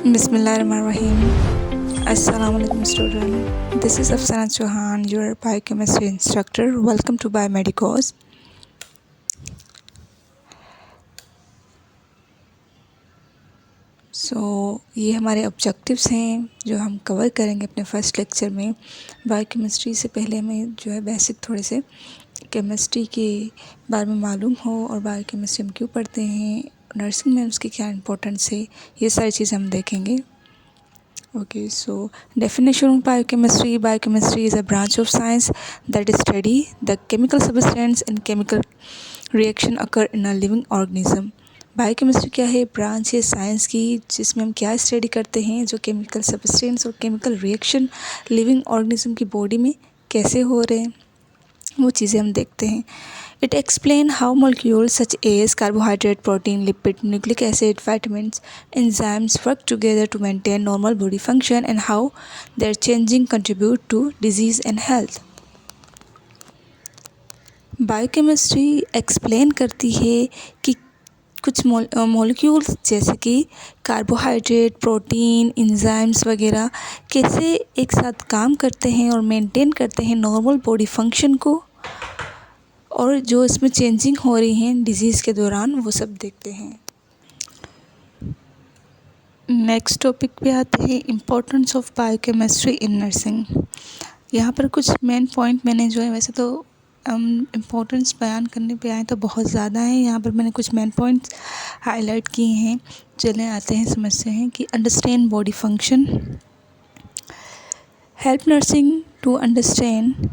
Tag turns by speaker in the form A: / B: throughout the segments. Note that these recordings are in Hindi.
A: Bismillahirrahmanirrahim. Assalamualaikum student. This is Afsana Chauhan, your biochemistry instructor. Welcome to Biomedicos. ये हमारे ऑब्जेक्टिव्स हैं जो हम कवर करेंगे अपने फर्स्ट लेक्चर में। बायोकेमिस्ट्री से पहले हमें जो है बेसिक थोड़े से केमिस्ट्री के बारे में मालूम हो और बायोकेमिस्ट्री हम क्यों पढ़ते हैं, नर्सिंग में उसकी क्या इम्पोर्टेंस है, ये सारी चीज़ें हम देखेंगे। Okay, so definition of biochemistry. Biochemistry is a branch of science that study the chemical substance and chemical reaction occur in a living organism. Biochemistry क्या है? ब्रांच है साइंस की जिसमें हम क्या स्टडी करते हैं, जो केमिकल सब्सटेंस और केमिकल रिएक्शन लिविंग ऑर्गेनिज्म की बॉडी में कैसे हो रहे हैं वो चीज़ें हम देखते हैं। It explains how molecules such as carbohydrate, protein, lipid, nucleic acid, vitamins, enzymes work together to maintain normal body function and how their changing contribute to disease and health. Biochemistry explain करती है कि कुछ मॉलिक्यूल्स जैसे कि कार्बोहाइड्रेट, प्रोटीन, एंजाइम्स वगैरह कैसे एक साथ काम करते हैं और मेंटेन करते हैं नॉर्मल बॉडी फंक्शन को, और जो इसमें चेंजिंग हो रही हैं डिजीज़ के दौरान वो सब देखते हैं। नेक्स्ट टॉपिक पे आते हैं importance of biochemistry in nursing. यहाँ पर कुछ मेन पॉइंट मैंने जो है, वैसे तो इम्पोर्टेंस बयान करने पे आए तो बहुत ज़्यादा है, यहाँ पर मैंने कुछ मेन पॉइंट्स हाईलाइट किए हैं। चले आते हैं, समझते हैं कि understand body function, help nursing to understand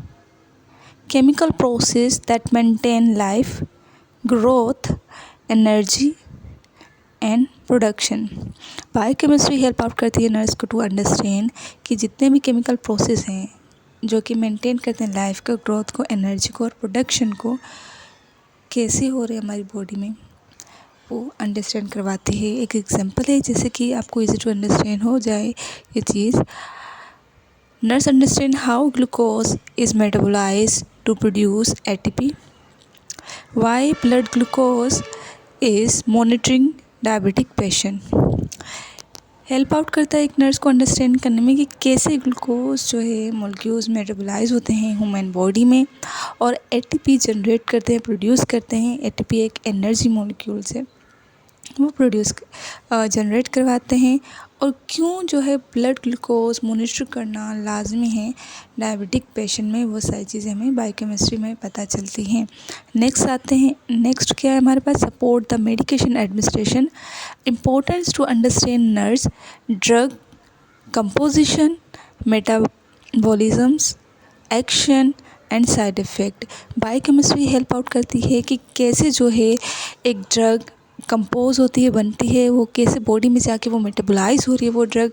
A: chemical process that maintain life, growth, energy and production. Biochemistry help out करती है नर्स को टू अंडरस्टैंड कि जितने भी केमिकल प्रोसेस हैं जो कि मेंटेन करते हैं लाइफ को, ग्रोथ को, एनर्जी को और प्रोडक्शन को, कैसे हो रहे हैं हमारी बॉडी में, वो अंडरस्टैंड करवाती है। एक एग्जांपल है, जैसे कि आपको इजी टू अंडरस्टैंड हो जाए ये चीज़। Nurse understand how glucose is metabolized to produce ATP. Why blood glucose is monitoring diabetic patient. Help out करता है एक नर्स को अंडरस्टैंड करने में कि कैसे ग्लूकोज जो है मॉलिक्यूल्स मेटाबोलाइज होते हैं ह्यूमन बॉडी में और ATP जनरेट करते हैं, प्रोड्यूस करते हैं। ATP एक एनर्जी मॉलिक्यूल्स है, वो प्रोड्यूस जनरेट करवाते हैं। और क्यों जो है ब्लड ग्लूकोज मॉनिटर करना लाजमी है डायबिटिक पेशेंट में, वो सारी चीज़ें हमें बायोकेमिस्ट्री में पता चलती हैं। नेक्स्ट आते हैं, नेक्स्ट क्या है हमारे पास? Support the medication administration, importance to understand nurse, drug composition, metabolisms, action and side effect. Biochemistry help out करती है कि कैसे जो है एक ड्रग कंपोज होती है, बनती है, वो कैसे बॉडी में जाके वो मेटाबोलाइज हो रही है, वो ड्रग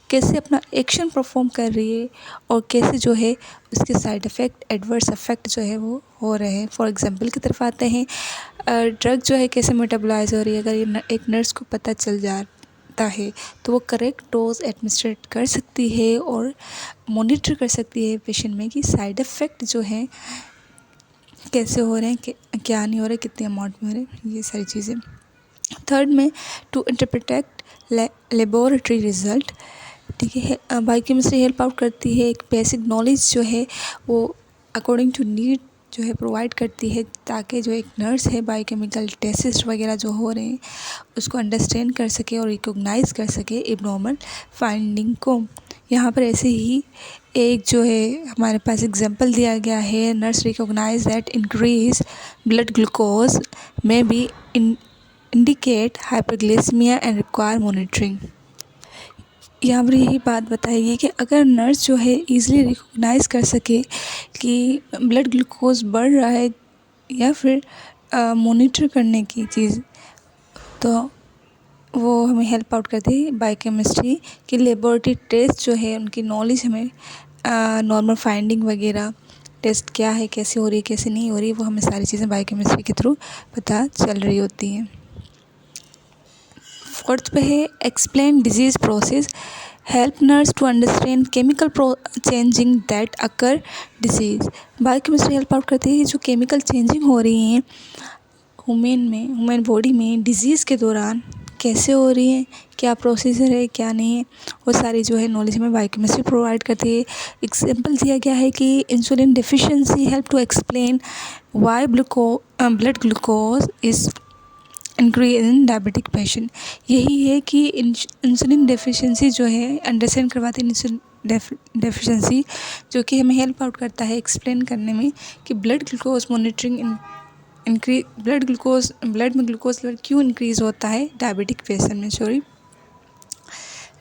A: कैसे अपना एक्शन परफॉर्म कर रही है और कैसे जो है उसके साइड इफ़ेक्ट, एडवर्स इफ़ेक्ट जो है वो हो रहे हैं। फॉर एग्जांपल की तरफ आते हैं, ड्रग जो है कैसे मेटाबोलाइज हो रही है, अगर ये एक नर्स को पता चल जाता है तो वो करेक्ट डोज एडमिनिस्ट्रेट कर सकती है और मॉनिटर कर सकती है पेशेंट में कि साइड इफ़ेक्ट जो है कैसे हो रहे हैं, क्या नहीं हो रहे, कितने अमाउंट में हो रहे हैं, ये सारी चीज़ें। थर्ड में टू इंटरप्रेट लेबोरेटरी रिजल्ट, ठीक है। बायोकेमिस्ट्री हेल्प आउट करती है, एक बेसिक नॉलेज जो है वो अकॉर्डिंग टू नीड जो है प्रोवाइड करती है, ताकि जो एक नर्स है बायोकेमिकल टेस्ट वगैरह जो हो रहे हैं उसको अंडरस्टैंड कर सके और रिकॉग्नाइज कर सके एबनॉर्मल फाइंडिंग को। यहाँ पर ऐसे ही एक जो है हमारे पास एग्जांपल दिया गया है, nurse recognise that increase blood glucose में be indicate hyperglycaemia and require monitoring. यहाँ पर यही बात बताई है कि अगर नर्स जो है ईज़िली रिकॉग्नाइज कर सके कि ब्लड ग्लूकोज बढ़ रहा है या फिर मॉनिटर करने की चीज़, तो वो हमें हेल्प आउट करती है बायोकेमिस्ट्री की। लेबोरेटरी टेस्ट जो है उनकी नॉलेज हमें नॉर्मल फाइंडिंग वगैरह टेस्ट क्या है, कैसे हो रही है, कैसे नहीं हो रही है, वो हमें सारी चीज़ें बायोकेमिस्ट्री के थ्रू पता चल रही होती हैं। फोर्थ पे है explain disease process, help nurse to understand chemical changing that occur disease. Biochemistry help out करती है जो केमिकल चेंजिंग हो रही हैं ह्यूमन बॉडी में डिजीज़ के दौरान कैसे हो रही हैं, क्या प्रोसीजर है क्या नहीं है, वो सारी जो है नॉलेज हमें बायोकेमिस्ट्री प्रोवाइड करती है। एग्जाम्पल दिया गया है कि insulin deficiency help to explain why blood glucose is increase in diabetic patient. यही है कि इंसुलिन डेफिशिएंसी जो है अंडरस्टैंड करवाते हैं इंसुलिन डेफिशिएंसी, जो कि हमें हेल्प आउट करता है एक्सप्लेन करने में कि ब्लड ग्लूकोज मॉनिटरिंग ब्लड में ग्लूकोज लेवल क्यों इंक्रीज होता है डायबिटिक पेशेंट में।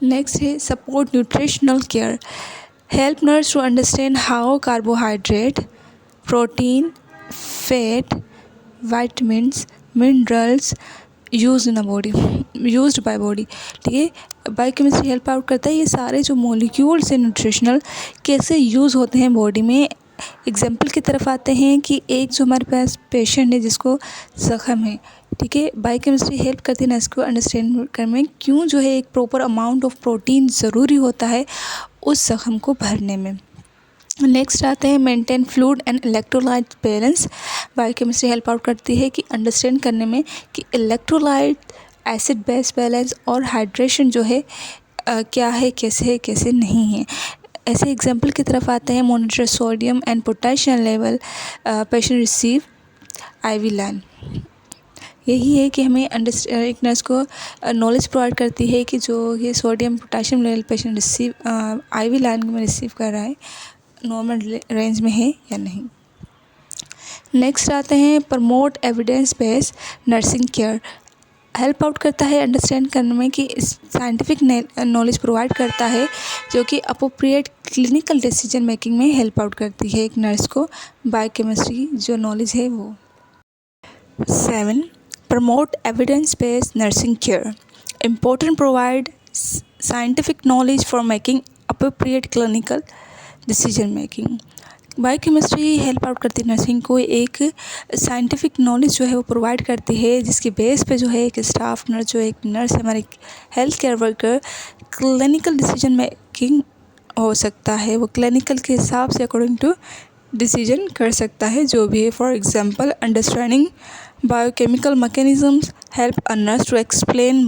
A: नेक्स्ट है support nutritional care, help nurse to understand how carbohydrate, protein, fat, vitamins, minerals used by body. ठीक है, बायोकेमिस्ट्री हेल्प आउट करता है ये सारे जो मॉलिक्यूल्स हैं न्यूट्रिशनल कैसे यूज़ होते हैं बॉडी में। एग्जाम्पल की तरफ आते हैं कि एक जो हमारे पास पेशेंट है जिसको ज़ख्म है, ठीक है, बायोकेमिस्ट्री हेल्प करती है ना इसको अंडरस्टैंड करने में क्यों जो है एक प्रॉपर अमाउंट ऑफ प्रोटीन ज़रूरी होता है उस ज़ख्म को भरने में। नेक्स्ट आते हैं maintain fluid and electrolyte balance. Biochemistry help out करती है कि अंडरस्टैंड करने में कि इलेक्ट्रोलाइट, एसिड बेस बैलेंस और हाइड्रेशन जो है क्या है, कैसे नहीं है। ऐसे एग्जांपल की तरफ आते हैं monitor sodium and potassium level patient receive IV line. यही है कि हमें एक नर्स को नॉलेज प्रोवाइड करती है कि जो ये sodium potassium level patient receive IV line में रिसीव कर रहा है नॉर्मल रेंज में है या नहीं। नेक्स्ट आते हैं promote evidence based nursing care, help out करता है अंडरस्टैंड करने में कि साइंटिफिक नॉलेज प्रोवाइड करता है जो कि अप्रोप्रिएट क्लिनिकल डिसीजन मेकिंग में हेल्प आउट करती है एक नर्स को बायोकेमिस्ट्री जो नॉलेज है वो। 7. Promote evidence based nursing care, important provide scientific knowledge for making appropriate clinical decision making. Biochemistry help out करती है नर्सिंग को एक साइंटिफिक नॉलेज जो है वो प्रोवाइड करती है जिसके बेस पे जो है एक स्टाफ नर्स, जो एक नर्स हमारे health care worker clinical decision making हो सकता है, वो क्लिनिकल के हिसाब से अकॉर्डिंग टू डिसीजन कर सकता है जो भी है। For example understanding biochemical mechanisms help a nurse to explain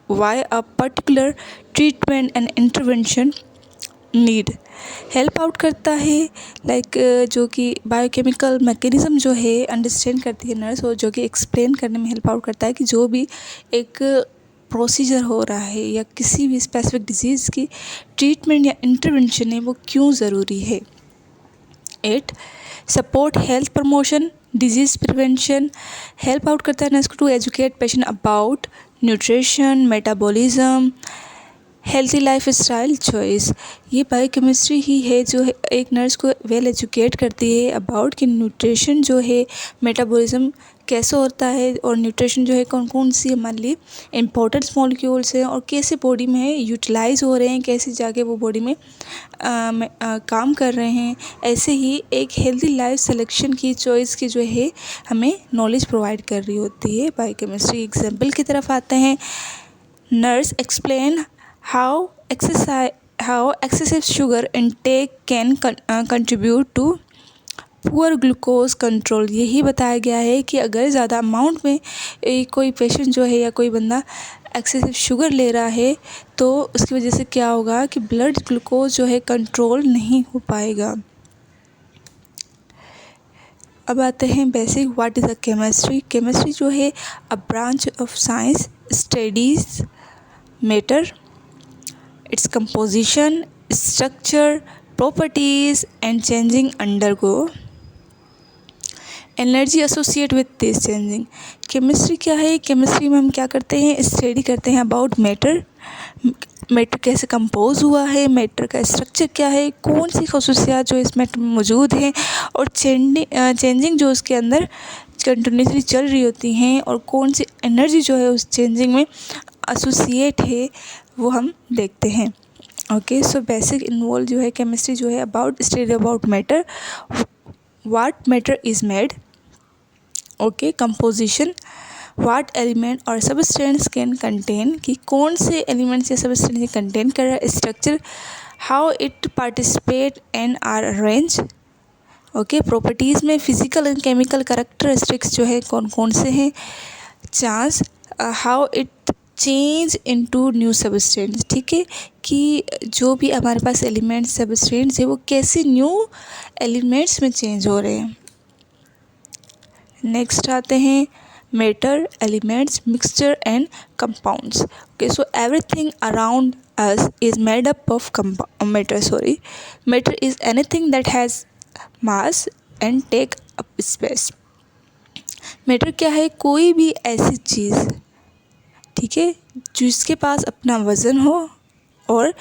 A: why a particular treatment and intervention need. Help out करता है जो कि बायोकेमिकल मैकेनिज़्म जो है अंडरस्टैंड करती है नर्स, और जो कि एक्सप्लेन करने में हेल्प आउट करता है कि जो भी एक प्रोसीजर हो रहा है या किसी भी स्पेसिफिक डिजीज़ की ट्रीटमेंट या इंटरवेंशन है वो क्यों ज़रूरी है। 8. Support health promotion disease prevention, help out करता है नर्स को to educate patient about nutrition, metabolism, healthy lifestyle choice. ये बायोकेमिस्ट्री ही है जो एक नर्स को वेल एजुकेट करती है अबाउट कि न्यूट्रिशन जो है, मेटाबॉलिज्म कैसे होता है और न्यूट्रिशन जो है कौन कौन सी हमारे लिए इम्पोर्टेंट मॉलिक्यूल्स हैं और कैसे बॉडी में यूटिलाइज हो रहे हैं, कैसे जाके वो बॉडी में काम कर रहे हैं। ऐसे ही एक हेल्थी लाइफ सिलेक्शन की चॉइस की जो है हमें नॉलेज प्रोवाइड कर रही होती है बायोकेमिस्ट्री। एग्जाम्पल की तरफ आते हैं nurse explain how excessive sugar intake can contribute to poor glucose control. यही बताया गया है कि अगर ज़्यादा अमाउंट में कोई पेशेंट जो है या कोई बंदा एक्सेसिव शुगर ले रहा है तो उसकी वजह से क्या होगा कि ब्लड ग्लूकोज जो है कंट्रोल नहीं हो पाएगा। अब आते हैं basic what is a chemistry. Chemistry जो है a branch of science studies matter, its composition, structure, properties and changing undergo energy associate with this changing. Chemistry क्या है, केमिस्ट्री में हम क्या करते हैं, स्टडी करते हैं अबाउट मैटर कैसे कंपोज हुआ है, मैटर का स्ट्रक्चर क्या है, कौन सी खसूसियात जो इस मैटर में मौजूद हैं और चेंजिंग जो उसके अंदर कंटिन्यूसली चल रही होती हैं और कौन सी एनर्जी जो है उस चेंजिंग में एसोसिएट है वो हम देखते हैं। ओके, सो बेसिक इन्वॉल्व जो है केमिस्ट्री जो है about study about matter, what matter is made, okay, composition, what element और सबस्टेंस कैन कंटेन, कि कौन से एलिमेंट्स या सबस्टेंस ये कंटेन कर रहा है, structure, how it participate and are arrange, okay, properties में फिजिकल एंड केमिकल कैरेक्टरिस्टिक्स जो है कौन कौन से हैं, chance, how it change into new substance, ठीक है, कि जो भी हमारे पास एलिमेंट्स सब्सटेंस है वो कैसे न्यू एलिमेंट्स में चेंज हो रहे हैं। नेक्स्ट आते हैं matter, elements, mixture and compounds. Okay, so everything around us is made up of matter is anything that has mass and take up space। Matter क्या है? कोई भी ऐसी चीज़, ठीक है, जिसके पास अपना वज़न हो और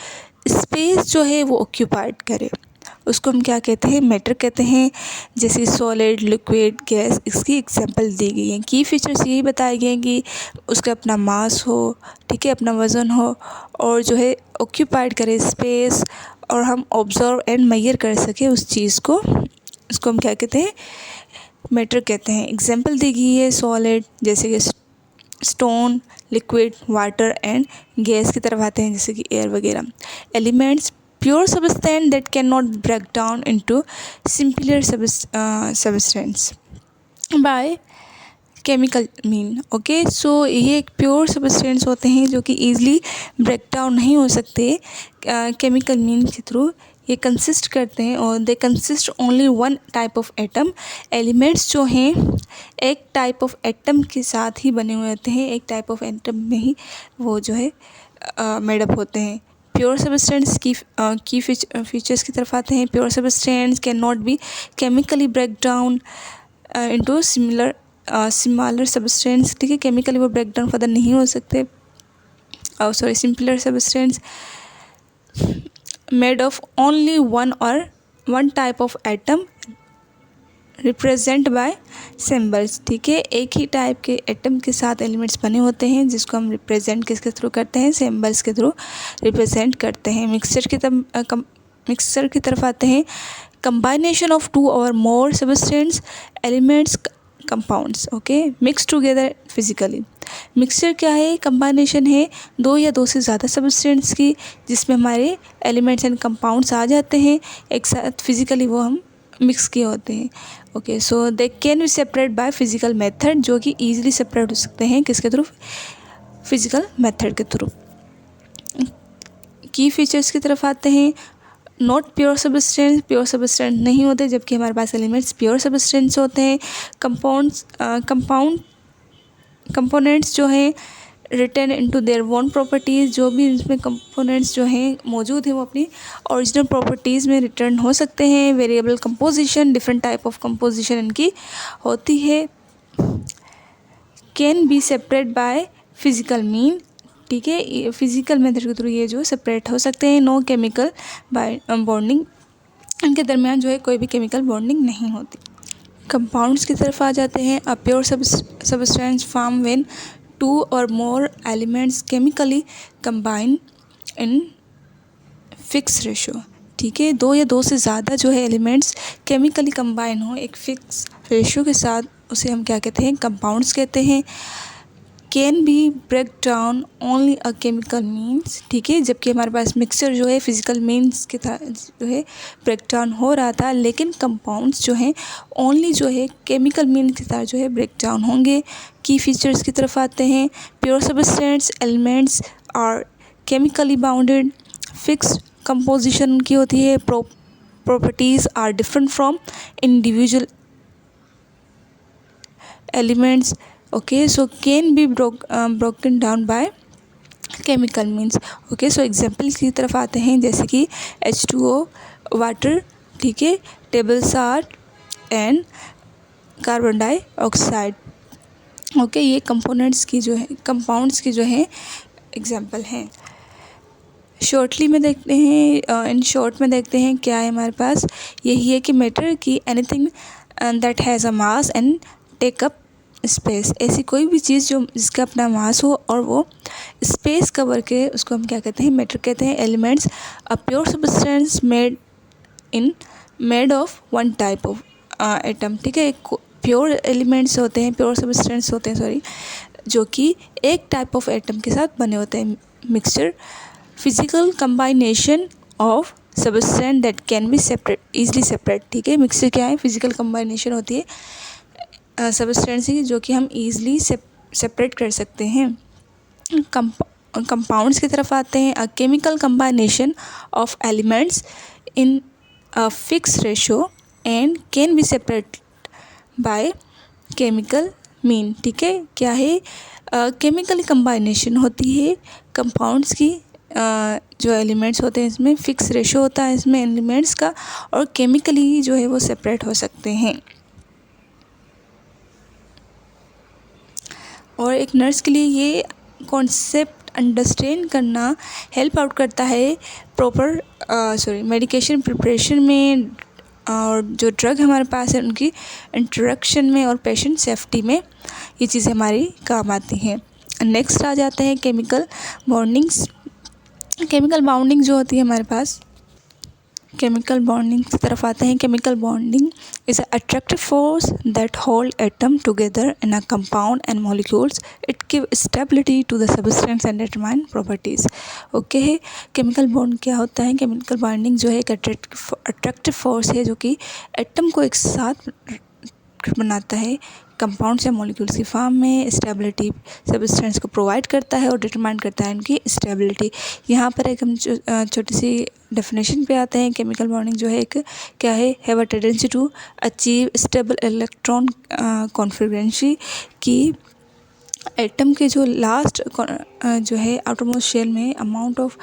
A: स्पेस जो है वो ऑक्यूपाइड करे, उसको हम क्या कहते हैं? मैटर कहते हैं। जैसे सॉलिड, लिक्विड, गैस, इसकी एग्जांपल दी गई हैं। की फीचर्स यही बताए गए हैं कि उसका अपना मास हो, ठीक है, अपना वज़न हो और जो है ऑक्यूपाइड करे स्पेस, और हम ऑब्जर्व एंड मेजर कर सके उस चीज़ को, उसको हम क्या कहते हैं? मैटर कहते हैं। एग्जांपल दी गई है सॉलिड, जैसे कि stone, liquid, water and gas की तरफ आते हैं जैसे कि एयर वगैरह। Elements, pure substance that cannot break down into simpler substance by chemical mean। Okay, so ये एक प्योर सब्सटेंस होते हैं जो कि ईज़िली ब्रेक डाउन नहीं हो सकते केमिकल मीन के थ्रू। ये कंसिस्ट करते हैं और they consist only one type of atom. Elements जो हैं एक टाइप ऑफ एटम के साथ ही बने हुए होते हैं, एक टाइप ऑफ एटम में ही वो जो है मेडअप होते हैं। प्योर सब्सटेंस की फीचर्स की तरफ आते हैं। Pure substance can not be chemically break down into similar substance, ठीक है, केमिकली वो ब्रेक डाउन फर्दर नहीं हो सकते। Simpler substance made of only one type of atom represent by symbols, ठीक है, एक ही टाइप के एटम के साथ एलिमेंट्स बने होते हैं जिसको हम रिप्रेजेंट किसके थ्रू करते हैं? सिम्बल्स के थ्रू रिप्रेजेंट करते हैं। मिक्सचर की तरफ आते हैं। कंबाइनेशन of to or more substance, elements, compounds, okay, mix together physically. Mixture क्या है? कंबाइनेशन है दो या दो से ज़्यादा सब्सटेंस की, जिसमें हमारे एलिमेंट्स एंड कंपाउंड्स आ जाते हैं एक साथ, फिजिकली वो हम मिक्स किए होते हैं। Okay, so they can be separate by physical method, जो कि ईजिली सेपरेट हो सकते हैं किसके थ्रू? फिजिकल मेथड के थ्रू। की फीचर्स की तरफ आते हैं। Not pure substance, pure substance नहीं होते जबकि हमारे पास एलिमेंट्स प्योर सब्सटेंस होते हैं। कंपोनेंट्स जो हैं return into their own properties, जो भी इसमें कंपोनेंट्स जो हैं मौजूद हैं वो अपनी ओरिजिनल प्रॉपर्टीज़ में रिटर्न हो सकते हैं। Variable composition, different type of composition इनकी होती है। Can be separate by physical mean, ठीक है, फिजिकल मेथड के थ्रू ये जो सेपरेट हो सकते हैं। नो केमिकल बॉन्डिंग, इनके दरमियान जो है कोई भी केमिकल बॉन्डिंग नहीं होती। कंपाउंड्स की तरफ आ जाते हैं। A pure substance form when two or more elements chemically combine in fix ratio, ठीक है, दो या दो से ज़्यादा जो है एलिमेंट्स केमिकली कंबाइन हो एक फिक्स रेशो के साथ, उसे हम क्या कहते हैं? कंपाउंड्स कहते हैं। Can be break down only a chemical means, ठीक है, जबकि हमारे पास मिक्सचर जो है फिजिकल मीन्स के था जो है ब्रेक डाउन हो रहा था, लेकिन कंपाउंड्स जो हैं ओनली जो है केमिकल मीन्स के साथ जो है ब्रेक डाउन होंगे। की फीचर्स की तरफ आते हैं। Pure substance elements are chemically bounded, fixed composition की होती है। Properties are different from individual elements. Okay, so can be broken down by chemical means. Okay, so example की तरफ आते हैं जैसे कि H2O, वाटर, ठीक है, table salt and carbon dioxide. Okay, ये कंपोनेंट्स की जो है कंपाउंड्स की जो है एग्जाम्पल हैं। शॉर्टली में देखते हैं, इन शॉर्ट में देखते हैं क्या है हमारे पास। यही है कि मैटर की anything that has a mass and take up space, ऐसी कोई भी चीज़ जो जिसका अपना मास हो और वो स्पेस कवर के, उसको हम क्या कहते हैं? मैटर कहते हैं। Elements, a pure substance made of one type of atom, ठीक है, प्योर एलिमेंट्स होते हैं, प्योर सब्सटेंस होते हैं जो कि एक टाइप ऑफ एटम के साथ बने होते हैं। Mixture, physical कंबाइनेशन of substance that can be easily separate, ठीक है, मिक्सचर क्या है? फिजिकल कंबाइनेशन होती है सब्सटेंस की जो कि हम ईजिली सेपरेट कर सकते हैं। कंपाउंड्स की तरफ आते हैं। A chemical कंबाइनेशन of elements in a fix ratio and can be separate by chemical mean. ठीक है, क्या है, केमिकल कंबाइनेशन होती है कंपाउंड्स की, जो एलिमेंट्स होते हैं इसमें फिक्स रेशो होता है इसमें एलिमेंट्स का, और केमिकली जो है वो सेपरेट हो सकते हैं। और एक नर्स के लिए ये कॉन्सेप्ट अंडरस्टैंड करना हेल्प आउट करता है प्रॉपर मेडिकेशन प्रिपरेशन में, और जो ड्रग हमारे पास है उनकी इंट्रोडक्शन में और पेशेंट सेफ्टी में ये चीज़ें हमारी काम आती हैं। नेक्स्ट आ जाते हैं केमिकल बॉन्डिंग्स। केमिकल बाउंडिंग जो होती है हमारे पास, केमिकल बॉन्डिंग की तरफ आते हैं। Chemical bonding is a attractive force that hold atom together in a compound and molecules. It give stability to the substance and determine properties. Okay है, केमिकल बॉन्ड क्या होता है? केमिकल बॉन्डिंग जो है एक अट्रैक्टिव फोर्स है जो कि एटम को एक साथ बनाता है कंपाउंड्स या मॉलिक्यूल्स की फॉर्म में, स्टेबिलिटी सब्सटेंस को प्रोवाइड करता है और डिटरमाइन करता है इनकी स्टेबिलिटी। यहाँ पर एक हम छोटी सी डेफिनेशन पे आते हैं। केमिकल बॉन्डिंग जो है एक क्या है, have a tendency to achieve stable electron configuration की एटम के जो लास्ट जो है आउटरमोस्ट शेल में अमाउंट ऑफ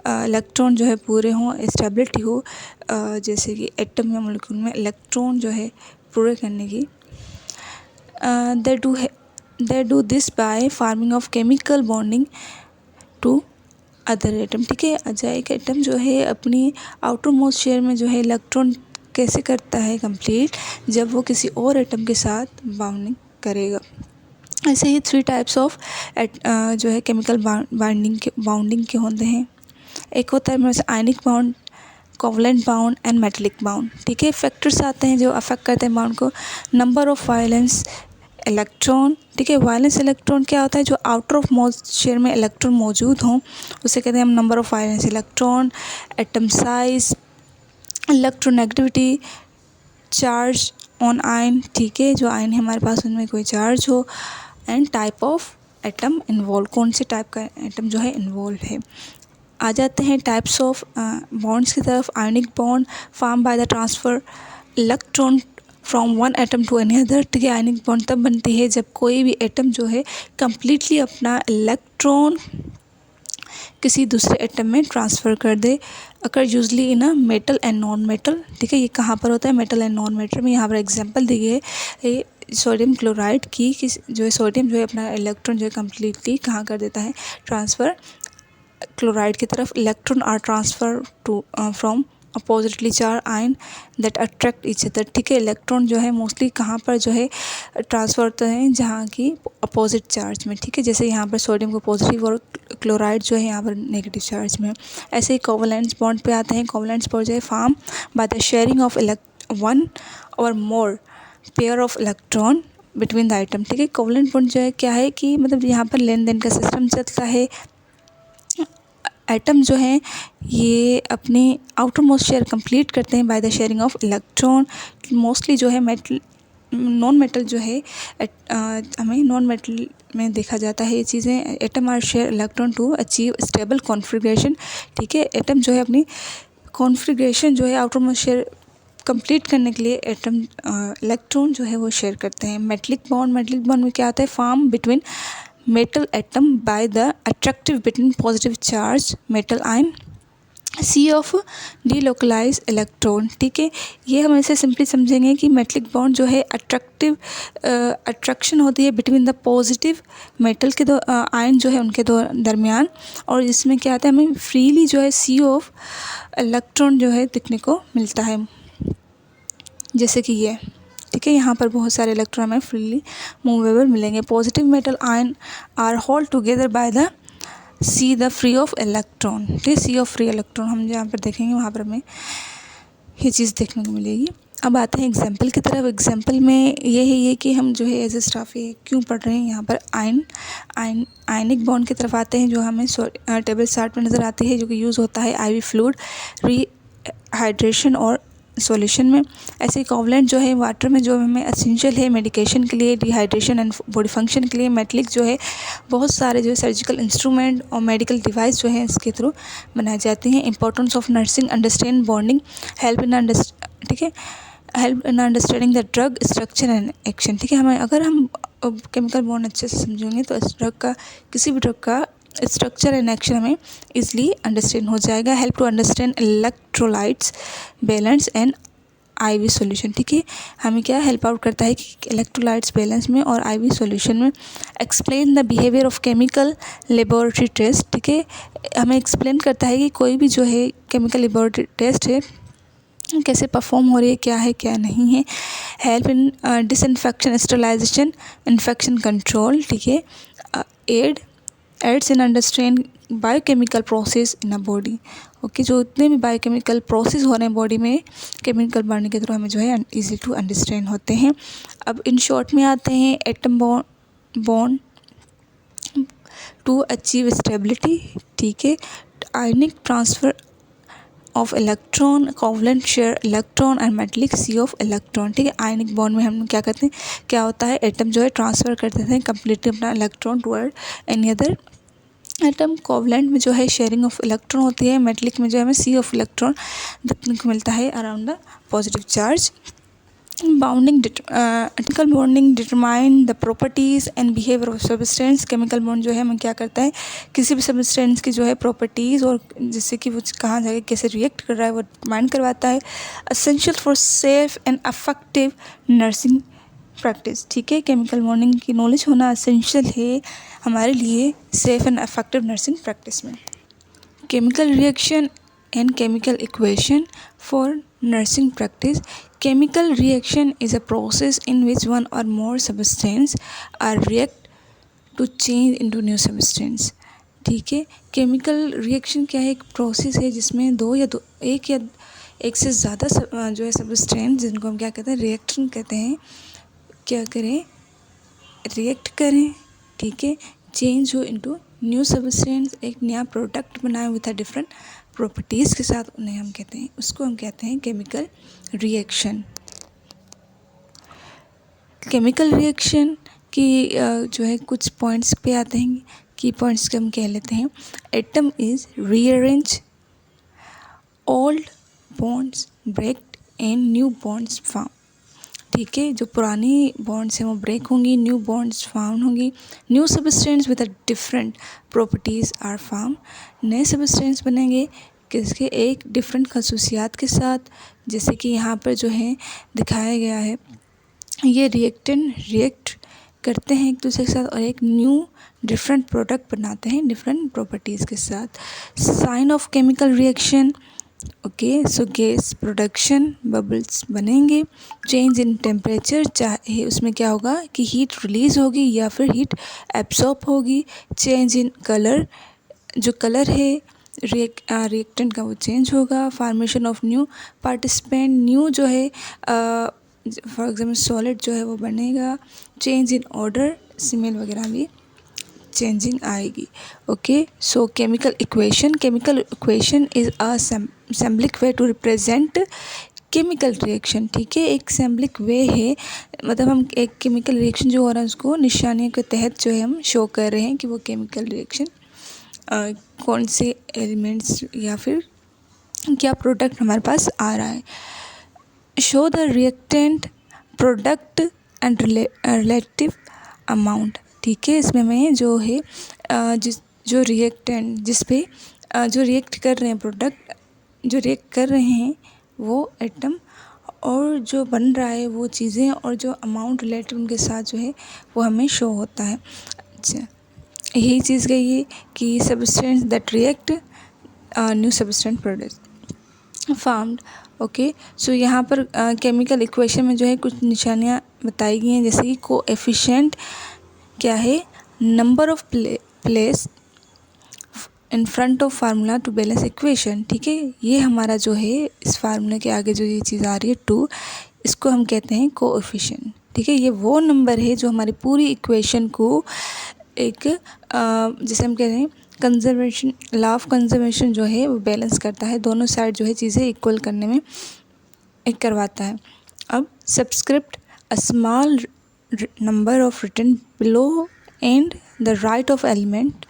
A: इलेक्ट्रॉन जो है पूरे हों, स्टेबिलिटी हो, जैसे कि एटम या मॉलिक्यूल में इलेक्ट्रॉन जो है पूरे करने की। they do this by forming of chemical bonding to other atom। ठीक है, एक एटम जो है अपनी आउटर मोस्ट शेयर में जो है इलेक्ट्रॉन कैसे करता है कंप्लीट, जब वो किसी और एटम के साथ बाउंडिंग करेगा। ऐसे ही 3 टाइप्स ऑफ जो है केमिकल बाउंडिंग के होते हैं। एक होता है ionic bound, covalent bound and metallic bound. ठीक है, फैक्टर्स आते हैं जो अफेक्ट करते हैं बाउंड को। Number of violence electron. ठीक है, वायलेंस इलेक्ट्रॉन क्या होता है, जो आउटर ऑफ मोस्ट शेयर में इलेक्ट्रॉन मौजूद हों उसे कहते हैं हम number of violence electron. Atom size, electronegativity, charge on ion. ठीक है, जो आयन है हमारे पास उनमें कोई चार्ज हो, and type of atom involve, कौन से टाइप का एटम जो है इन्वॉल्व है। आ जाते हैं टाइप्स ऑफ बॉन्ड्स की तरफ। Ionic bond form by the transfer electron from one atom to any other. ठीक है, आयनिक बॉन्ड तब बनती है जब कोई भी एटम जो है कम्प्लीटली अपना इलेक्ट्रॉन किसी दूसरे एटम में ट्रांसफ़र कर दे। अगर usually in a metal and non metal. ठीक है, ये कहाँ पर होता है, मेटल एंड नॉन मेटल में। यहाँ पर एग्जांपल दी गई है सोडियम क्लोराइड की, जो है सोडियम जो है अपना इलेक्ट्रॉन जो है कम्प्लीटली कहाँ कर देता है, ट्रांसफ़र क्लोराइड की तरफ। Electron are transfer to from oppositely charge ion that attract each other. ठीक है, इलेक्ट्रॉन जो है मोस्टली कहाँ पर जो है ट्रांसफ़र होते हैं, जहाँ की अपोजिट चार्ज में। ठीक है, जैसे यहाँ पर सोडियम को पॉजिटिव और क्लोराइड जो है यहाँ पर नेगेटिव चार्ज में। ऐसे ही कोवलेंस बॉन्ड पे आते हैं। कोवलेंस बॉन्ड जो है form by the sharing of one or more pair of electron between the item. ठीक है, कोवलेंट बॉन्ड जो है क्या है कि मतलब यहाँ पर लेन देन का सिस्टम चलता है। एटम जो हैं ये अपनी आउटर मोस्ट शेयर कंप्लीट करते हैं bye the sharing of electron. Mostly जो है नॉन मेटल जो है हमें नॉन मेटल में देखा जाता है ये चीज़ें। Atom are share electron to achieve stable configuration. ठीक है, एटम जो है अपनी कॉन्फिगरेशन जो है आउटर मोस्ट शेयर कंप्लीट करने के लिए एटम इलेक्ट्रॉन जो है वो शेयर करते हैं। मेटलिक बॉन्ड में क्या आता है, form between metal atom by the attractive between positive charge metal ion C of delocalized electron। ठीक है, ये हम ऐसे सिंपली समझेंगे कि मेटलिक बॉन्ड जो है अट्रैक्शन होती है बिटवीन द पॉजिटिव मेटल के दो आयन जो है उनके दो दरमियान, और इसमें क्या आता है हमें फ्रीली जो है C ऑफ इलेक्ट्रॉन जो है दिखने को मिलता है, जैसे कि ये। ठीक है, यहाँ पर बहुत सारे इलेक्ट्रॉन हमें फ्रीली मूवेबल मिलेंगे। Positive metal ion are hold together by the sea the free of electron. ठीक है, सी ऑफ फ्री इलेक्ट्रॉन हम जहाँ पर देखेंगे वहाँ पर हमें ये चीज़ देखने को मिलेगी। अब आते हैं एग्जाम्पल की तरफ। एग्जाम्पल में ये कि हम जो है एज ए स्टाफ ये क्यों पढ़ रहे हैं। यहाँ पर आयनिक बॉन्ड की तरफ आते हैं जो हमें टेबल चार्ट में नज़र आती है, जो कि यूज़ होता है IV फ्लूइड रीहाइड्रेशन और सॉल्यूशन में। ऐसे कोवलेंट जो है वाटर में जो हमें एसेंशियल है मेडिकेशन के लिए, डिहाइड्रेशन एंड बॉडी फंक्शन के लिए। मेटलिक जो है बहुत सारे जो सर्जिकल इंस्ट्रूमेंट और मेडिकल डिवाइस जो है इसके थ्रू बनाए जाते हैं। Importance of nursing understand bonding, help in ठीक है, help in understanding the drug structure and action. ठीक है, हमें अगर हम केमिकल बॉन्ड अच्छे से समझेंगे तो इस ड्रग का, किसी भी ड्रग का स्ट्रक्चर एंड एक्शन हमें इजली अंडरस्टैंड हो जाएगा। Help to understand electrolytes balance and IV solution. ठीक है, हमें क्या हेल्प आउट करता है कि इलेक्ट्रोलाइट्स बैलेंस में और आईवी सॉल्यूशन में। Explain the behaviour of chemical laboratory test. ठीक है, हमें एक्सप्लेन करता है कि कोई भी जो है केमिकल लेबोरेटरी टेस्ट है कैसे परफॉर्म हो रही है, क्या है क्या नहीं है। Help in disinfection, sterilization, infection control. ठीक है, aids in understand biochemical process in a body. Okay, जो इतने भी बायोकेमिकल प्रोसेस हो रहे हैं बॉडी में केमिकल बढ़ने के थ्रू हमें जो है ईजी टू अंडरस्टैंड होते हैं। अब इन शॉर्ट में आते हैं, atom bond to achieve stability. ठीक है, ionic transfer of electron, covalent share electron and metallic sea of electron. ठीक है, आयनिक बॉन्ड में हम क्या करते हैं, क्या होता है, एटम जो है ट्रांसफ़र कर देते हैं कम्प्लीटली अपना electron toward any other atom. Covalent में जो है शेयरिंग ऑफ इलेक्ट्रॉन होती है। मेटलिक में जो है हमें सी ऑफ इलेक्ट्रॉन देखने को मिलता है around the positive charge. Bounding, chemical bonding determine the properties and behaviour of substance. Chemical bond जो है हमें क्या करता है, किसी भी सब्सटेंस की जो है प्रॉपर्टीज़ और जिससे कि वो कहाँ जाके कैसे रिएक्ट कर रहा है वो डिटरमाइन करवाता है। Essential for safe and effective nursing practice. ठीक है, केमिकल बॉन्डिंग की नॉलेज होना एसेंशियल है हमारे लिए safe and effective nursing practice में। Chemical reaction and chemical equation for nursing practice. Chemical reaction is a process in which one or more substance are react to change into new substance. ठीक है, केमिकल रिएक्शन क्या है, एक प्रोसेस है जिसमें एक या एक से ज़्यादा जो है सब्सटेंस, जिनको हम क्या कहते हैं, रिएक्शन कहते हैं, क्या करें, रिएक्ट करें। ठीक है, चेंज हो इनटू न्यू सब्सटेंस, एक नया प्रोडक्ट बनाए विथ अ डिफरेंट प्रॉपर्टीज़ के साथ, उन्हें हम कहते हैं, उसको हम कहते हैं केमिकल रिएक्शन। केमिकल रिएक्शन की जो है कुछ पॉइंट्स पे आते हैं, की पॉइंट्स के हम कह लेते हैं। Atom is rearrange, old bonds break and new bonds form. ठीक है, जो पुरानी बॉन्ड्स हैं वो ब्रेक होंगी, न्यू बॉन्ड्स फाउंड होंगी। New substance with a different properties are found. नए सब्सटेंस बनेंगे किसके, एक डिफरेंट खसूसियात के साथ, जैसे कि यहाँ पर जो है दिखाया गया है, ये रिएक्टेंट रिएक्ट करते हैं एक दूसरे के साथ और एक न्यू डिफरेंट प्रोडक्ट बनाते हैं डिफरेंट प्रॉपर्टीज़ के साथ। Sign of chemical reaction, okay, so gas production, bubbles बनेंगे। चेंज इन टेम्परेचर, चाहे उसमें क्या होगा कि हीट रिलीज़ होगी या फिर हीट एब्सॉर्ब होगी। चेंज इन कलर, जो कलर है रिएक्टेंट का वो चेंज होगा। Formation of new participant, new जो है फॉर एग्जाम्पल सॉलिड जो है वो बनेगा। चेंज इन ऑर्डर, स्मेल वगैरह भी चेंजिंग आएगी। Okay, so chemical equation is a symbolic way to represent chemical reaction. ठीक है, एक सिंबलिक वे है, मतलब हम एक केमिकल रिएक्शन जो हो रहा है उसको निशानियों के तहत जो है हम शो कर रहे हैं कि वो केमिकल रिएक्शन कौन से एलिमेंट्स या फिर क्या प्रोडक्ट हमारे पास आ रहा है। Show the reactant, product and relative amount. ठीक है, इसमें मैं जो है जो रिएक्टेंट जिस पे जो रिएक्ट कर रहे हैं, प्रोडक्ट जो रिएक्ट कर रहे हैं वो एटम, और जो बन रहा है वो चीज़ें, और जो अमाउंट रिलेटिव उनके साथ जो है वो हमें शो होता है। अच्छा, यही चीज़ गई है कि substance that react new substance product formed. Okay, so यहाँ पर केमिकल इक्वेशन में जो है कुछ निशानियाँ बताई गई हैं, जैसे कि कोएफिशिएंट क्या है, number of place in front of formula to balance equation. ठीक है, ये हमारा जो है इस फार्मूले के आगे जो ये चीज़ आ रही है 2, इसको हम कहते हैं कोएफिशिएंट। ठीक है, ये वो नंबर है जो हमारी पूरी इक्वेशन को एक जैसे हम कहते हैं कंजर्वेशन, लॉ ऑफ कंजर्वेशन जो है वो बैलेंस करता है, दोनों साइड जो है चीज़ें इक्वल करने में करवाता है। अब subscript a small number of written below and the right of element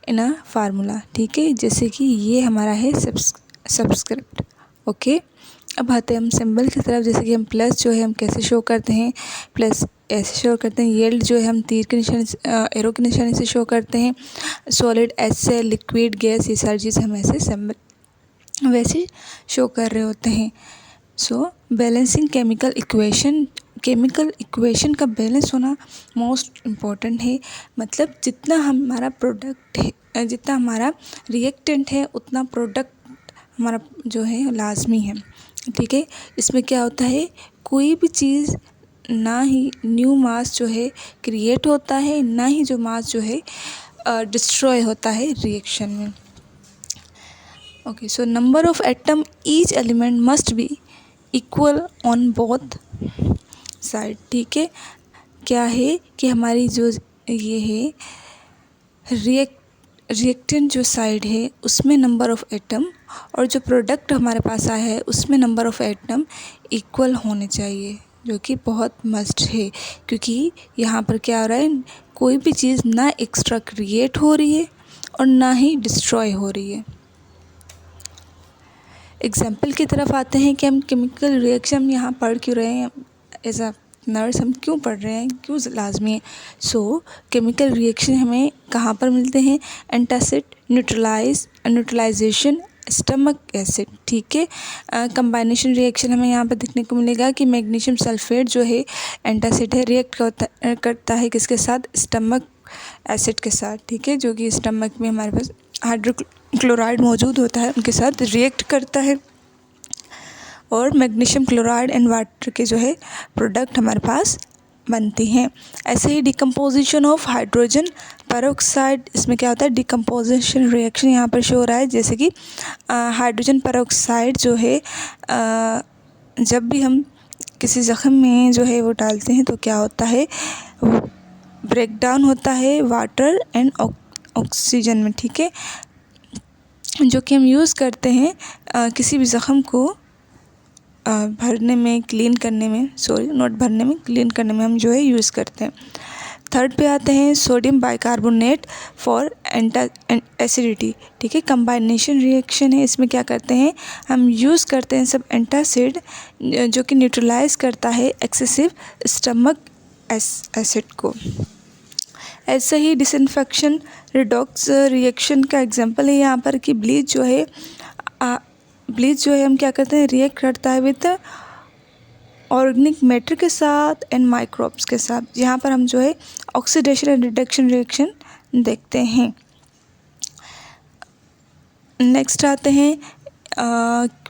A: in a formula, ठीक है, जैसे कि ये हमारा है सबस्क्रिप्ट। ओके, अब आते हैं हम सिंबल की तरफ। जैसे कि हम प्लस जो है हम कैसे शो करते हैं, प्लस ऐसे शो करते हैं। येल्ड जो है हम तीर के निशान एरो के निशानी से शो करते हैं। सॉलिड ऐसे, लिक्विड गैस, ये सारी चीज़ हम ऐसे सिंबल वैसे शो कर रहे होते हैं। सो बैलेंसिंग केमिकल इक्वेशन का बैलेंस होना मोस्ट इम्पॉर्टेंट है। मतलब जितना हमारा प्रोडक्ट है, जितना हमारा रिएक्टेंट है, उतना प्रोडक्ट हमारा जो है लाजमी है, ठीक है। इसमें क्या होता है, कोई भी चीज़ ना ही न्यू मास जो है क्रिएट होता है, ना ही जो मास जो है डिस्ट्रॉय होता है रिएक्शन में। Okay, so number of atom each element must be equal on both side, ठीक है। क्या है कि हमारी जो ये है रिएक्टेंट जो साइड है उसमें नंबर ऑफ एटम और जो प्रोडक्ट हमारे पास आया है उसमें नंबर ऑफ एटम इक्वल होने चाहिए, जो कि बहुत मस्ट है। क्योंकि यहाँ पर क्या हो रहा है, कोई भी चीज़ ना एक्स्ट्रा क्रिएट हो रही है और ना ही डिस्ट्रॉय हो रही है। एग्जाम्पल की तरफ आते हैं कि हम केमिकल रिएक्शन यहाँ पढ़ क्यों रहे हैं, एज अ नर्स हम क्यों पढ़ रहे हैं, क्यों लाजमी है। सो केमिकल रिएक्शन हमें कहाँ पर मिलते हैं, एंटासिड, न्यूट्रलाइजेशन, स्टमक एसिड, ठीक है। कंबाइनेशन रिएक्शन हमें यहाँ पर देखने को मिलेगा कि मैग्नीशियम सल्फेट जो है एंटासिड है, रिएक्ट करता है किसके साथ, स्टमक एसिड के साथ, ठीक है, जो कि स्टमक में हमारे पास हाइड्रोक्लोराइड मौजूद होता है, उनके साथ रिएक्ट करता है और मैग्नीशियम क्लोराइड एंड वाटर के जो है प्रोडक्ट हमारे पास बनती हैं। ऐसे ही डिकम्पोजिशन ऑफ हाइड्रोजन पेरोक्साइड, इसमें क्या होता है, डिकम्पोजिशन रिएक्शन यहाँ पर शो हो रहा है। जैसे कि हाइड्रोजन पेरोक्साइड जो है जब भी हम किसी ज़ख़म में जो है वो डालते हैं तो क्या होता है, वो ब्रेक डाउन होता है वाटर एंड ऑक्सीजन में, ठीक है, जो कि हम यूज़ करते हैं किसी भी ज़ख़म को भरने में, क्लीन करने में, क्लीन करने में हम जो है यूज़ करते हैं। थर्ड पे आते हैं सोडियम बाइकार्बोनेट फॉर एसिडिटी, ठीक है, कंबाइनेशन रिएक्शन है। इसमें क्या करते हैं, हम यूज़ करते हैं सब एंटासिड जो कि न्यूट्रलाइज करता है एक्सेसिव स्टमक एसिड को। ऐसे ही डिसइंफेक्शन रिडॉक्स रिएक्शन का एग्जांपल है यहाँ पर कि ब्लीच जो है हम क्या करते हैं, रिएक्ट करता है विद ऑर्गेनिक मैटर के साथ एंड माइक्रोब्स के साथ। यहाँ पर हम जो है ऑक्सीडेशन एंड रिडक्शन रिएक्शन देखते हैं। नेक्स्ट आते हैं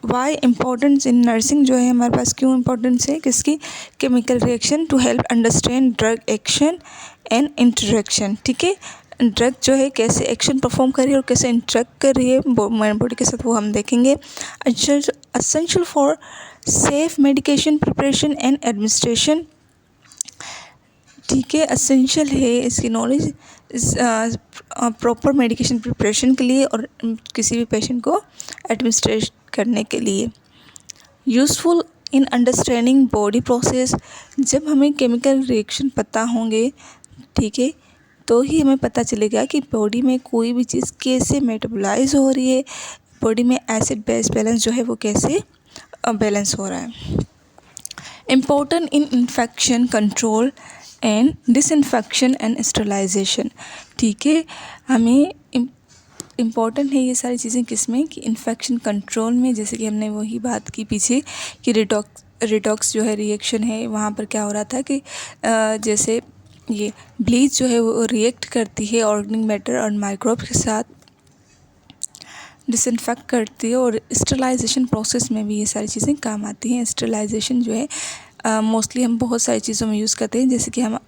A: वाई इम्पोर्टेंस इन नर्सिंग, जो है हमारे पास क्यों इम्पोर्टेंस है किसकी, chemical reaction to help understand drug action and interaction, ठीक है। ड्रग जो है कैसे एक्शन परफॉर्म कर रही है और कैसे इंटरेक्ट कर रही है बॉडी के साथ, वो हम देखेंगे। Essential for safe medication preparation and administration, ठीक है, एसेंशियल है इसकी नॉलेज प्रॉपर मेडिकेशन प्रिपरेशन के लिए और किसी भी पेशेंट को एडमिनिस्ट्रेट करने के लिए। Useful in understanding body process, जब हमें केमिकल रिएक्शन पता होंगे, ठीक है, तो ही हमें पता चलेगा कि बॉडी में कोई भी चीज़ कैसे मेटाबोलाइज हो रही है, बॉडी में एसिड बेस बैलेंस जो है वो कैसे बैलेंस हो रहा है। Important in infection control and disinfection and sterilization, ठीक है, हमें इम्पॉर्टेंट है ये सारी चीज़ें किसमें, कि इन्फेक्शन कंट्रोल में। जैसे कि हमने वही बात की पीछे कि रिडॉक्स जो है रिएक्शन है, वहाँ पर क्या हो रहा था कि जैसे ये ब्लीच जो है वो रिएक्ट करती है ऑर्गेनिक मैटर और माइक्रोब के साथ, डिसइंफेक्ट करती है, और स्टरलाइजेशन प्रोसेस में भी ये सारी चीज़ें काम आती हैं। स्टरलाइजेशन जो है मोस्टली हम बहुत सारी चीज़ों में यूज़ करते हैं। जैसे कि हम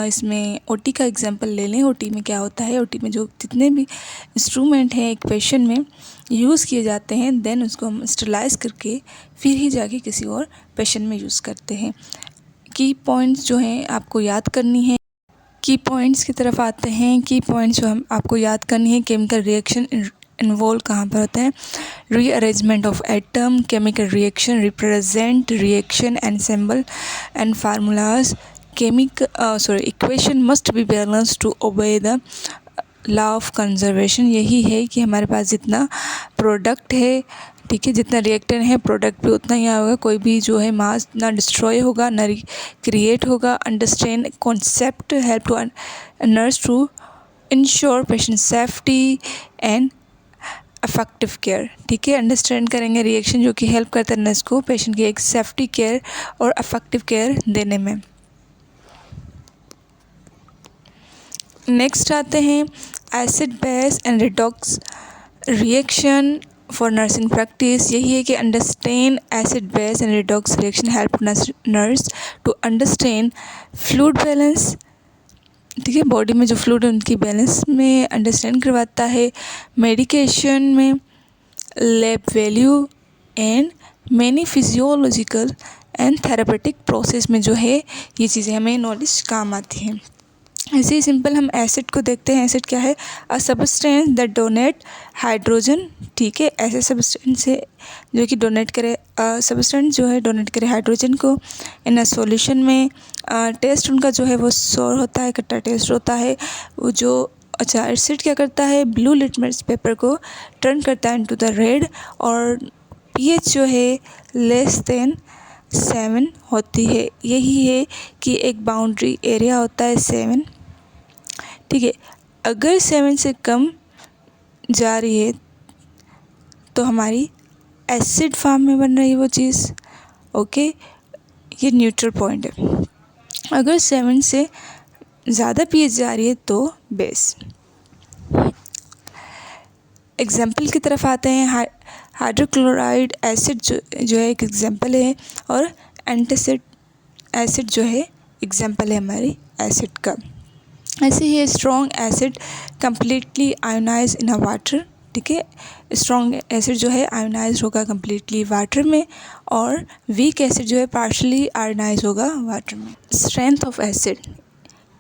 A: इसमें ओटी का एग्जांपल ले लें। ओटी में क्या होता है, ओटी में जो जितने भी इंस्ट्रूमेंट हैं एक पेशेंट में यूज़ किए जाते हैं, देन उसको हम स्टरलाइज करके फिर ही जाके किसी और पेशेंट में यूज़ करते हैं। की पॉइंट्स जो हैं आपको याद करनी है, की पॉइंट्स की तरफ आते हैं। की पॉइंट्स जो हम आपको याद करनी है, केमिकल रिएक्शन इन्वॉल्व कहाँ पर होते हैं? Rearrangement of atom, chemical reaction, represent reaction and symbol and formulas, equation must be balanced to obey the law of conservation. यही है कि हमारे पास जितना प्रोडक्ट है, ठीक है, जितना रिएक्टेंट है प्रोडक्ट भी उतना ही होगा। कोई भी जो है मास ना डिस्ट्रॉय होगा ना क्रिएट होगा। Understand concept help to nurse to ensure patient safety and affective care, ठीक है। अंडरस्टैंड करेंगे रिएक्शन जो कि हेल्प करता है नर्स को पेशेंट की एक सेफ्टी केयर और अफेक्टिव केयर देने में। नेक्स्ट आते हैं acid base and redox reaction for nursing practice. यही है कि understand acid base and redox reaction help nurse to understand fluid balance, ठीक है, बॉडी में जो फ्लूइड है उनकी बैलेंस में अंडरस्टैंड करवाता है। मेडिकेशन में lab value and many physiological and therapeutic process में जो है ये चीज़ें हमें नॉलेज काम आती हैं। ऐसे ही सिंपल हम एसिड को देखते हैं। एसिड क्या है? अ सबस्टेंस दैट डोनेट हाइड्रोजन, ठीक है, ऐसे सबस्टेंस से जो कि डोनेट करे, सबस्टेंस जो है डोनेट करे हाइड्रोजन को इन अ सॉल्यूशन में। टेस्ट उनका जो है वो सोर होता है, खट्टा टेस्ट होता है। वो जो अच्छा एसिड क्या करता है? ब्लू लिटमस पेपर को टर्न करता है इनटू द रेड, और पीएच जो है लेस देन 7 होती है। यही है कि एक बाउंड्री एरिया होता है 7, ठीक है। अगर 7 से कम जा रही है तो हमारी एसिड फॉर्म में बन रही है वो चीज़, ओके, ये न्यूट्रल पॉइंट है। अगर 7 से ज़्यादा पीएच जा रही है तो बेस। एग्जाम्पल की तरफ आते हैं। हाइड्रोक्लोराइड एसिड जो है एक एग्जाम्पल है, और एंटासिड एसिड जो है एग्जाम्पल है हमारी एसिड का। ऐसे ही strong acid completely ionise in a water, ठीक है। स्ट्रॉन्ग एसिड जो है आयोनाइज होगा कम्प्लीटली वाटर में, और वीक एसिड जो है पार्शली आयोनाइज होगा वाटर में। Strength of acid,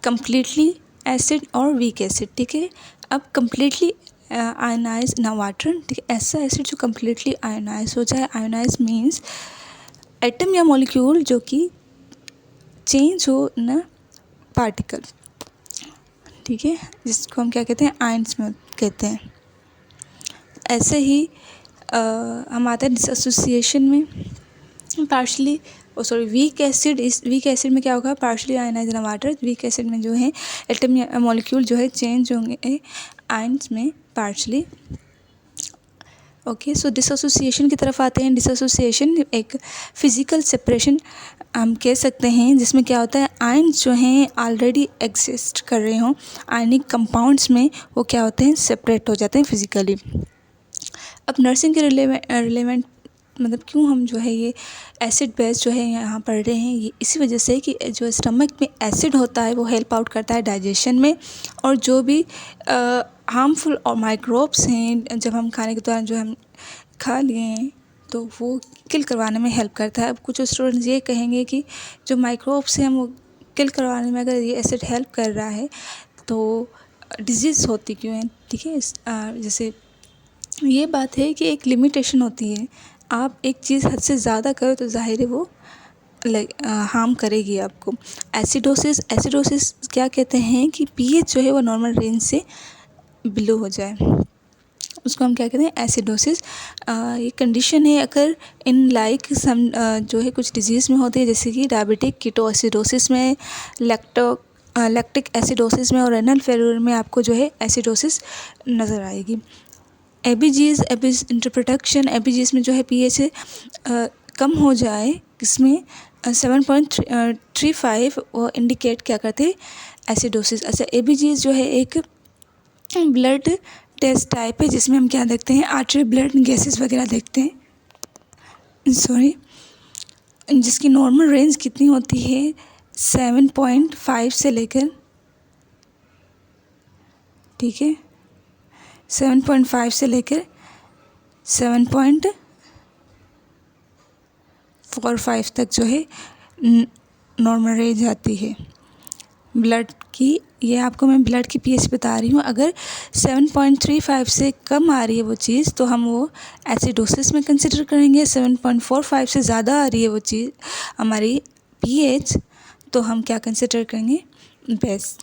A: completely acid और वीक एसिड, ठीक है। अब completely ionise in a water, ठीक है, ऐसा एसिड जो कम्प्लीटली आयोनाइज हो जाए। आयोनाइज मीन्स एटम या मॉलिक्यूल जो कि चेंज हो न पार्टिकल, ठीक है, जिसको हम क्या कहते हैं? आयंस में कहते हैं। ऐसे ही हम आते हैं डिसएसोसिएशन में। पार्शली वीक एसिड में क्या होगा? Partially ionize in water. Weak acid में जो है एटम या मॉलिक्यूल जो है चेंज होंगे आयंस में पार्शली, ओके। सो डिसएसोसिएशन की तरफ आते हैं। डिसएसोसिएशन एक फिजिकल सेपरेशन हम कह सकते हैं, जिसमें क्या होता है? आयन्स जो हैं ऑलरेडी एग्जिस्ट कर रहे हों आयनिक कंपाउंड्स में, वो क्या होते हैं? सेपरेट हो जाते हैं फिजिकली। अब नर्सिंग के रिलेवेंट मतलब क्यों हम जो है ये एसिड बेस जो है यहाँ पढ़ रहे हैं, ये इसी वजह से कि जो स्टमक में एसिड होता है वो हेल्प आउट करता है डाइजेशन में, और जो भी हार्मफुल और माइक्रोब्स हैं जब हम खाने के दौरान जो हम खा लिए हैं तो वो किल करवाने में हेल्प करता है। अब कुछ स्टूडेंट्स ये कहेंगे कि जो माइक्रोब्स हैं वो किल करवाने में अगर ये एसिड हेल्प कर रहा है तो डिजीज़ होती क्यों है, ठीक है। जैसे ये बात है कि एक लिमिटेशन होती है। आप एक चीज़ हद से ज़्यादा करो तो ज़ाहिर है वो हार्म करेगी आपको। एसिडोसिस क्या कहते हैं कि पीएच जो है वो नॉर्मल रेंज से बिलो हो जाए, उसको हम क्या कहते हैं? एसिडोसिस। ये कंडीशन है अगर इन लाइक सम जो है कुछ डिजीज़ में होती है, जैसे कि डायबिटिक कीटोएसिडोसिस में, लैक्टिक एसिडोसिस में, और रेनल फेलियर में आपको जो है एसिडोसिस नज़र आएगी। एबीजीज इंटरप्रोडक्शन, एबीजीज में जो है पीएच कम हो जाए, इसमें 7.35 वो इंडिकेट क्या करते हैं? एसिडोसिस। अच्छा, एबीजीज जो है एक ब्लड टेस्ट टाइप है जिसमें हम क्या देखते हैं? आर्टरी ब्लड गैसेस वगैरह देखते हैं, जिसकी नॉर्मल रेंज कितनी होती है? 7.5 से लेकर, ठीक है, 7.5 से लेकर 7.45 तक जो है नॉर्मल रेंज आती है। ब्लड की, ये आपको मैं ब्लड की पीएच बता रही हूँ। अगर 7.35 से कम आ रही है वो चीज़ तो हम वो एसिडोसिस में कंसिडर करेंगे। 7.45 से ज़्यादा आ रही है वो चीज़ हमारी पीएच तो हम क्या कंसिडर करेंगे, बेस।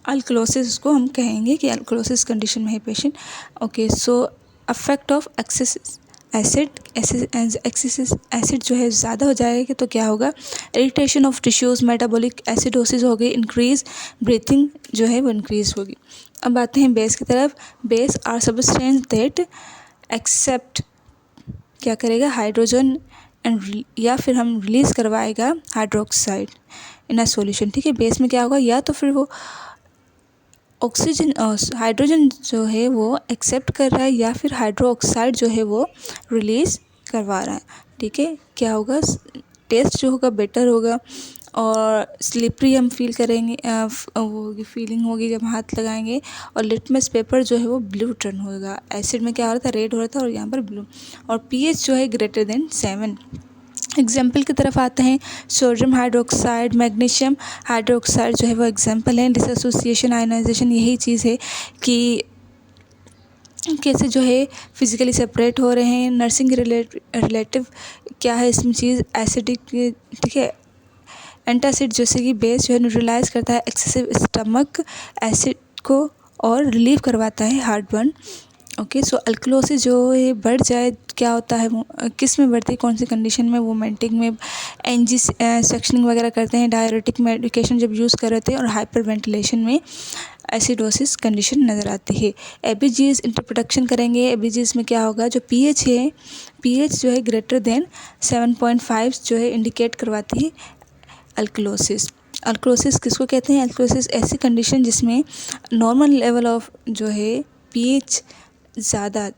A: अल्कलोसिस को हम कहेंगे कि अल्कलोसिस कंडीशन में है patient. Okay, so affect of excess acid जो है ज़्यादा हो जाएगा तो क्या होगा, irritation of tissues, metabolic acidosis हो गई, इंक्रीज ब्रीथिंग जो है वो इंक्रीज होगी। अब आते हैं बेस की तरफ। Base are substance that accept क्या करेगा, हाइड्रोजन एंड या फिर हम रिलीज़ करवाएगा हाइड्रोक्साइड इन अ सॉल्यूशन। ठीक है, बेस में क्या होगा, या तो फिर वो ऑक्सीजन हाइड्रोजन जो है वो एक्सेप्ट कर रहा है या फिर हाइड्रोक्साइड जो है वो रिलीज़ करवा रहा है। ठीक है, क्या होगा, टेस्ट जो होगा बेटर होगा और स्लिपरी हम फील करेंगे, वो फीलिंग होगी जब हाथ लगाएंगे। और लिटमस पेपर जो है वो ब्लू टर्न होगा। एसिड में क्या हो रहा था, रेड हो रहा था और यहाँ पर ब्लू। और पीएच जो है ग्रेटर देन 7। एग्जाम्पल की तरफ आते हैं, सोडियम हाइड्रोक्साइड, मैग्नीशियम हाइड्रोक्साइड जो है वो एग्जाम्पल है। डिसोसिएशन, आयनाइजेशन यही चीज़ है कि कैसे जो है फिजिकली सेपरेट हो रहे हैं। नर्सिंग रिलेटिव क्या है इसमें चीज़, एसिडिक, ठीक है, एंटासिड जैसे कि बेस जो है न्यूट्रलाइज करता है एक्सेसिव स्टमक एसिड को और रिलीव करवाता है हार्ट बर्न। ओके, सो अल्कलोसिस जो है बढ़ जाए क्या होता है, वो किस में बढ़ती है, कौन सी कंडीशन में, वोमिटिंग में, एनजी सेक्शनिंग वगैरह करते हैं, डायरेटिक मेडिकेशन जब यूज़ कर रहे थे, और हाइपर वेंटिलेशन में एसिडोसिस कंडीशन नज़र आती है। एबीजीज इंटरप्रोडक्शन करेंगे। एबीजीज में क्या होगा, जो पीएच है, पीएच जो है ग्रेटर देन 7.5 जो है इंडिकेट करवाती है अल्कलोसिस। अल्कलोसिस किसको कहते हैं, अल्कलोसिस ऐसी कंडीशन जिसमें नॉर्मल लेवल ऑफ जो है पीएच ज़्यादा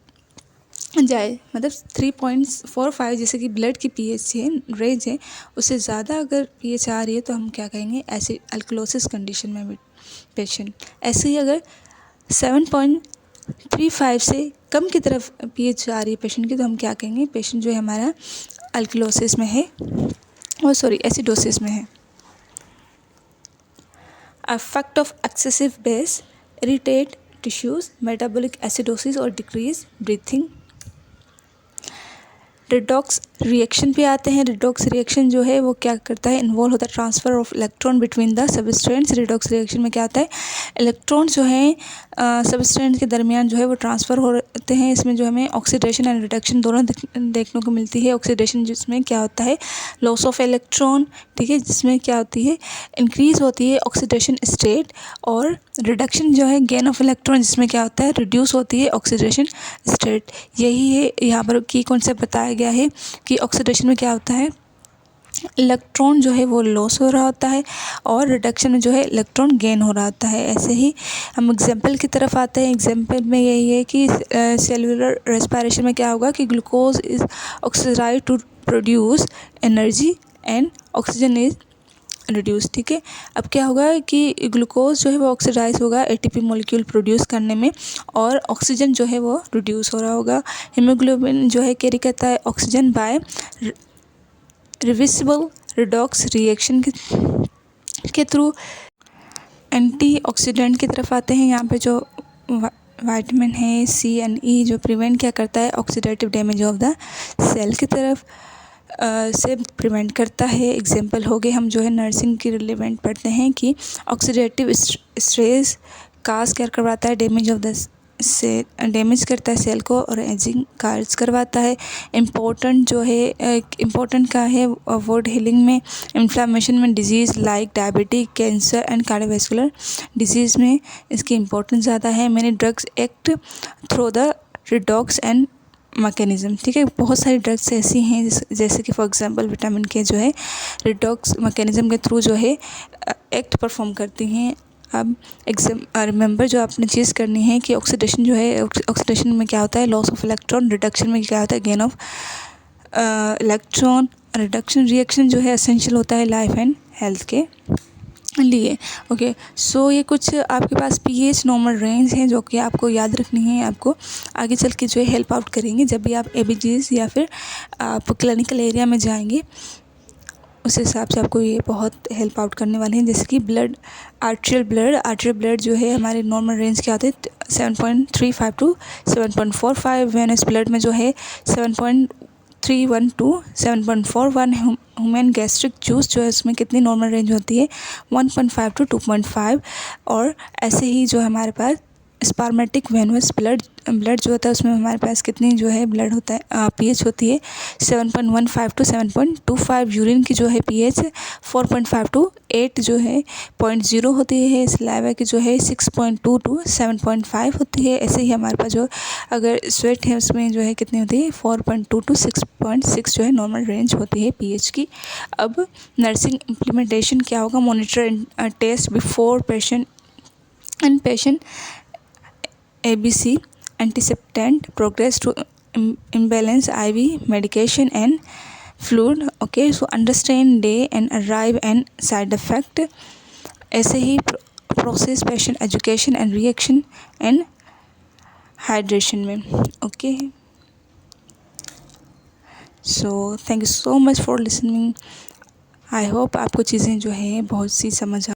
A: जाए, मतलब 3.45 जैसे कि ब्लड की पीएच है, रेंज है, उससे ज़्यादा अगर पीएच आ रही है तो हम क्या कहेंगे, ऐसे अल्कलोसिस कंडीशन में पेशेंट। ऐसे ही अगर 7.35 से कम की तरफ पीएच आ रही है पेशेंट की तो हम क्या कहेंगे, पेशेंट जो है हमारा अल्कलोसिस में है, एसिडोसिस में है। Affect of excessive base, irritate tissues, metabolic acidosis और डिक्रीज ब्रीथिंग। रिडॉक्स रिएक्शन पे आते हैं। रिडॉक्स रिएक्शन जो है वो क्या करता है, इन्वॉल्व होता है transfer of electron between the substances. Redox reaction में क्या होता है, इलेक्ट्रॉन जो है सबस्टेंट के दरमियान जो है वो ट्रांसफ़र होते हैं। इसमें जो हमें ऑक्सीडेशन एंड रिडक्शन दोनों देखने को मिलती है। ऑक्सीडेशन जिसमें क्या होता है, लॉस ऑफ इलेक्ट्रॉन, ठीक है, जिसमें क्या होती है, इंक्रीज़ होती है ऑक्सीडेशन स्टेट, और रिडक्शन जो है गेन ऑफ इलेक्ट्रॉन जिसमें क्या होता है, रिड्यूस होती है ऑक्सीडेशन स्टेट। यही है यहाँ पर की कॉन्सेप्ट बताया गया है कि ऑक्सीडेशन में क्या होता है, इलेक्ट्रॉन जो है वो लॉस हो रहा होता है और रिडक्शन में जो है इलेक्ट्रॉन गेन हो रहा होता है। ऐसे ही हम एग्जाम्पल की तरफ आते हैं। एग्जाम्पल में यही है कि सेलुलर रेस्पिरेशन में क्या होगा कि glucose is oxidized to produce energy and oxygen is reduce. ठीक है, अब क्या होगा कि ग्लूकोज जो है वो ऑक्सीडाइज होगा एटीपी मॉलिक्यूल प्रोड्यूस करने में, और ऑक्सीजन जो है वो रिड्यूस हो रहा होगा। हीमोग्लोबिन जो है कैरी करता है oxygen by reversible redox reaction के थ्रू। एंटीऑक्सीडेंट की तरफ आते हैं। यहाँ पे जो विटामिन है सी एंड ई जो प्रिवेंट क्या करता है, oxidative damage of the cell की तरफ से प्रिवेंट करता है। एग्जाम्पल हो गए, हम जो है नर्सिंग की रिलेवेंट पढ़ते हैं कि ऑक्सीडेटिव स्ट्रेस काज क्या करवाता है, डैमेज ऑफ द से डैमेज करता है सेल को और एजिंग कार्ड्स करवाता है। इम्पोर्टेंट जो है इम्पोर्टेंट का है वुड हीलिंग में, इन्फ्लामेशन में, disease like diabetic, cancer and cardiovascular disease में इसकी इम्पोर्टेंस ज़्यादा है। मैंने drugs act through the redox and mechanism. ठीक है, बहुत सारी ड्रग्स ऐसी हैं जैसे कि फॉर एग्जांपल विटामिन के जो है रिडॉक्स मैकेनिज़्म के थ्रू जो है एक्ट परफॉर्म करती हैं। अब रिमेंबर जो आपने चीज़ करनी है कि ऑक्सीडेशन जो है, ऑक्सीडेशन में क्या होता है, लॉस ऑफ इलेक्ट्रॉन, रिडक्शन में क्या होता है, gain of electron. Reduction reaction जो है एसेंशियल होता है लाइफ एंड हेल्थ के लिए। ओके, सो ये कुछ आपके पास पीएच नॉर्मल रेंज हैं जो कि आपको याद रखनी है, आपको आगे चल के जो है हेल्प आउट करेंगे जब भी आप एबीजीज या फिर आप क्लिनिकल एरिया में जाएंगे। उस हिसाब से आपको ये बहुत हेल्प आउट करने वाले हैं। जैसे कि आर्ट्रियल ब्लड जो है हमारे नॉर्मल रेंज के आते हैं 7.35 टू 7.45। वेनस ब्लड में जो है 7.31 टू 7.41। ह्यूमन गैस्ट्रिक जूस जो है उसमें कितनी नॉर्मल रेंज होती है 1.5 टू 2.5। और ऐसे ही जो हमारे पास स्पर्मेटिक वेनस ब्लड जो होता है उसमें हमारे पास कितनी जो है ब्लड होता है पीएच होती है 7.15 टू 7.25। यूरिन की जो है पीएच 4.5 टू 8 जो है 0.0 होती है। सलाइवा की जो है 6.2 टू 7.5 होती है। ऐसे ही हमारे पास जो अगर स्वेट है उसमें जो है कितनी होती है 4.2 टू 6.6 जो है नॉर्मल रेंज होती है पीएच की। अब नर्सिंग इम्प्लीमेंटेशन क्या होगा, monitor test before patient and patient ABC, anticipient, progress to imbalance, IV medication and fluid. Okay, so understand day and arrive and side effect. ऐसे ही process patient education and reaction and hydration में. Okay, so thank you so much for listening. I hope आपको चीज़ें जो है बहुत सी समझ